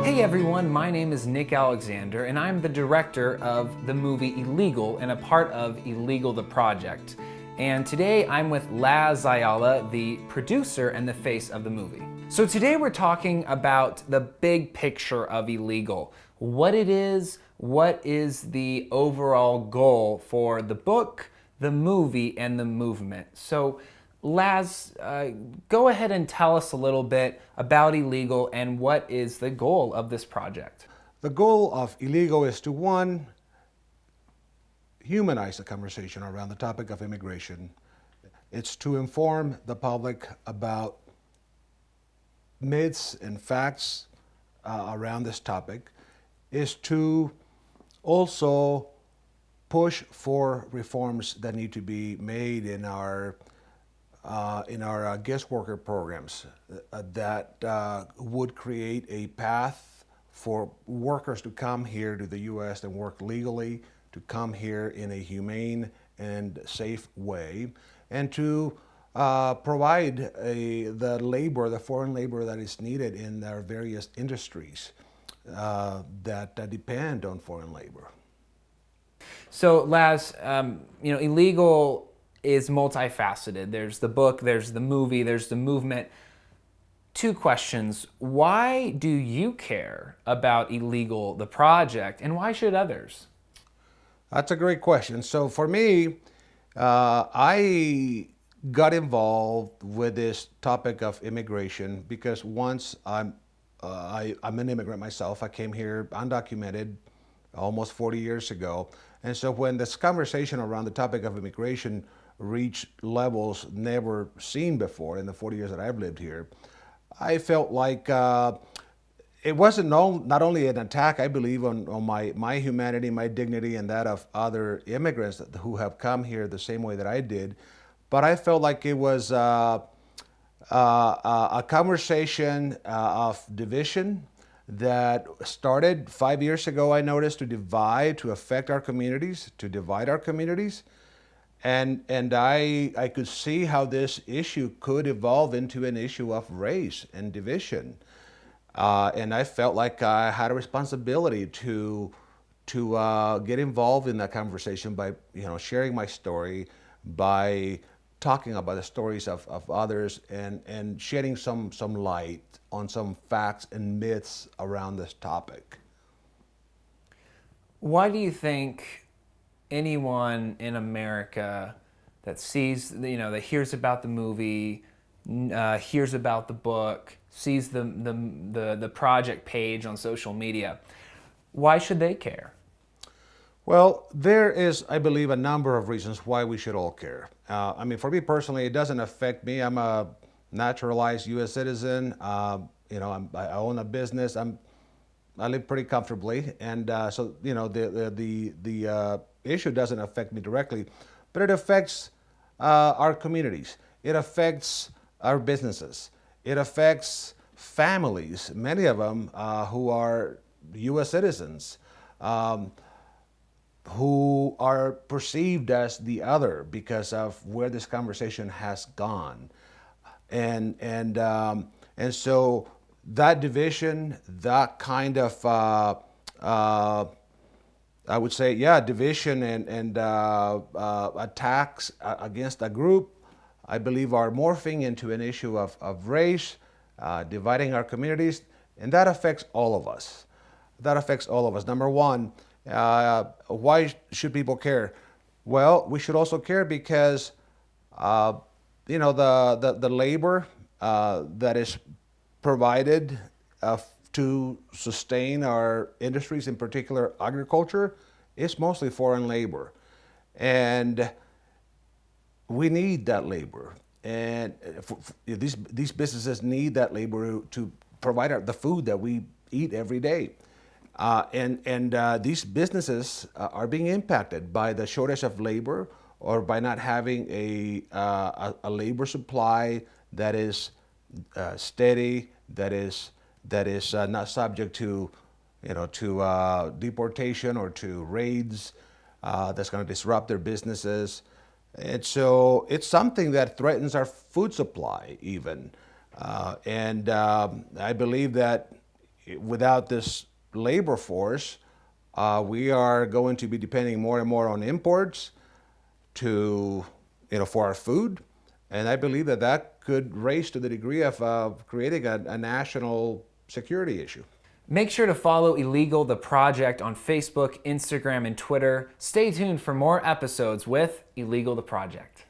Hey everyone, my name is Nick Alexander and I'm the director of the movie Illegal and a part of Illegal the Project. And today I'm with Laz Ayala, the producer and the face of the movie. So today we're talking about the big picture of Illegal. What it is, what is the overall goal for the book, the movie, and the movement. So Laz, go ahead and tell us a little bit about Illegal and what is the goal of this project. The goal of Illegal is to, one, humanize the conversation around the topic of immigration. It's to inform the public about myths and facts around this topic. Is to also push for reforms that need to be made in our guest worker programs that would create a path for workers to come here to the U.S. and work legally, to come here in a humane and safe way, and to provide the foreign labor that is needed in our various industries that depend on foreign labor. So Laz, Illegal is multifaceted. There's the book, there's the movie, there's the movement. Two questions. Why do you care about Illegal, the project, and why should others? That's a great question. So for me, I got involved with this topic of immigration because once I'm an immigrant myself. I came here undocumented almost 40 years ago. And so when this conversation around the topic of immigration reached levels never seen before in the 40 years that I've lived here, I felt like it wasn't not only an attack, I believe, on my humanity, my dignity, and that of other immigrants who have come here the same way that I did, but I felt like it was a conversation of division that started 5 years ago, I noticed, to affect our communities, to divide our communities. And I could see how this issue could evolve into an issue of race and division. And I felt like I had a responsibility to get involved in that conversation by sharing my story, by talking about the stories of others, and shedding some light on some facts and myths around this topic. Why do you think anyone in America that sees, that hears about the movie, hears about the book, sees the project page on social media, why should they care? Well, there is, I believe, a number of reasons why we should all care. For me personally, it doesn't affect me. I'm a naturalized U.S. citizen. I own a business. I live pretty comfortably, and so the issue doesn't affect me directly, but it affects our communities. It affects our businesses. It affects families, many of them who are U.S. citizens, who are perceived as the other because of where this conversation has gone, and so that division, that kind of I would say, division and attacks against a group, I believe, are morphing into an issue of race, dividing our communities, and that affects all of us. That affects all of us. Number one, why should people care? Well, we should also care because the labor that is provided to sustain our industries, in particular agriculture, is mostly foreign labor. And we need that labor. And these businesses need that labor to provide the food that we eat every day. These businesses are being impacted by the shortage of labor or by not having a labor supply that is steady, that is not subject to deportation or to raids that's going to disrupt their businesses. And so it's something that threatens our food supply even. I believe that without this labor force, we are going to be depending more and more on imports to, for our food. And I believe that that could raise to the degree of creating a national security issue. Make sure to follow Illegal the Project on Facebook, Instagram, and Twitter. Stay tuned for more episodes with Illegal the Project.